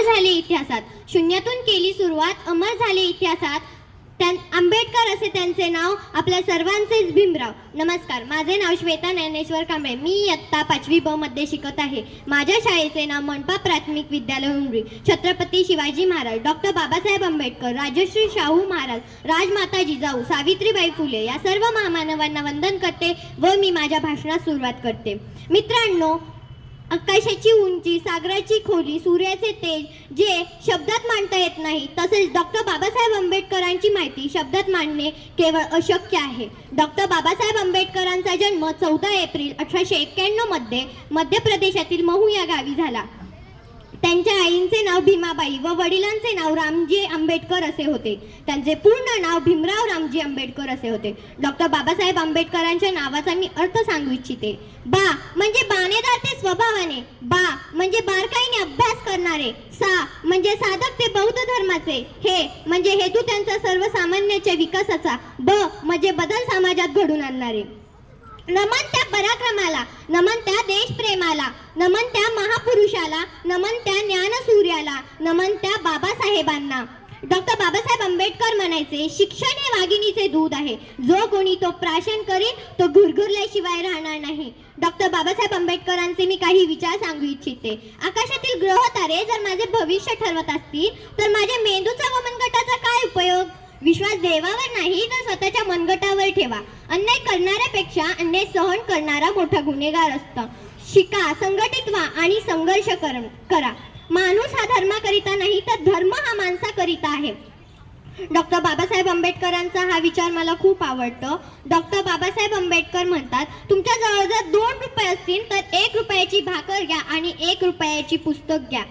झाले इतिहासात, शून्यातून केली सुरुवात, अमर झाले इतिहासात. आंबेडकर असे त्यांचे नाव, आपल्या सर्वांचेच भीमराव. नमस्कार, माझे नाव श्वेता ज्ञानेश्वर कांबळे. मी इयत्ता 5वी ब मध्ये शिकत आहे. माझ्या शाळेचे नाव मनपा प्राथमिक विद्यालय उमरी. छत्रपती शिवाजी महाराज, डॉक्टर बाबासाहेब आंबेडकर, राजश्री शाहू महाराज, राजमाता जिजाऊ, सावित्रीबाई फुले या सर्व महामानवांना वंदन करते व मी माझ्या भाषणास सुरुवात करते. मित्रांनो, आकाशाची उंची, सागराची खोली, सूर्याचे तेज जे शब्दात मांडता येत नाही, तसेच डॉक्टर बाबासाहेब आंबेडकरांची माहिती शब्दात मांडणे केवळ अशक्य आहे. डॉक्टर बाबासाहेब आंबेडकरांचा जन्म 14 एप्रिल 1891 मध्ये मध्य प्रदेशातील महू या गावी झाला. त्यांच्या आईंचे नाव भीमाबाई व वडिलांचे नाव रामजी आंबेडकर असे होते. त्यांचे पूर्ण नाव भीमराव रामजी आंबेडकर असे होते. डॉक्टर बाबासाहेब आंबेडकरांच्या नावाचा मी अर्थ सांगू इच्छिते. बा म्हणजे बाणेदार ते स्वभावाने, बा म्हणजे बारकाईने अभ्यास करणारे, सा म्हणजे साधक ते बौद्ध धर्माचे, हे म्हणजे हेतू त्यांचा सर्वसामान्यांच्या विकासाचा, ब म्हणजे बदल समाजात घडून आणणारे. नमन त्या पराक्रमाला, नमन त्या देशप्रेमाला, नमन त्या महापुरुषाला, नमन त्या ज्ञानसूर्याला, नमन त्या बाबासाहेबांना. डॉक्टर बाबासाहेब आंबेडकर म्हणायचे, शिक्षण हे वाघिणीचे दूध आहे, जो कोणी तो प्राशन करेल तो घुरघुरल्याशिवाय राहणार नाही. डॉक्टर बाबासाहेब आंबेडकरांचे मी काही विचार सांगू इच्छिते. आकाशातील ग्रह तारे जर माझे भविष्य ठरवत असतील तर माझ्या मेंदूचा व मनगटाचा काय उपयोग? विश्वास देवावर नाही तर स्वतःच्या मनगटावर ठेवा. अन्याय करणाऱ्यापेक्षा अन्याय सहन करणारा मोठा गुन्हेगार असतो. शिका, संघटित व्हा आणि संघर्ष करा. माणूस हा धर्माकरिता नाही तर धर्म हा माणसाकरिता आहे. डॉक्टर बाबासाहेब आंबेडकरांचा हा विचार मला खूप आवडतो. डॉक्टर बाबासाहेब आंबेडकर म्हणतात, तुमच्या जवळ जर 2 रुपये असतील तर 1 रुपयाची भाकर घ्या आणि 1 रुपयाची पुस्तक घ्या.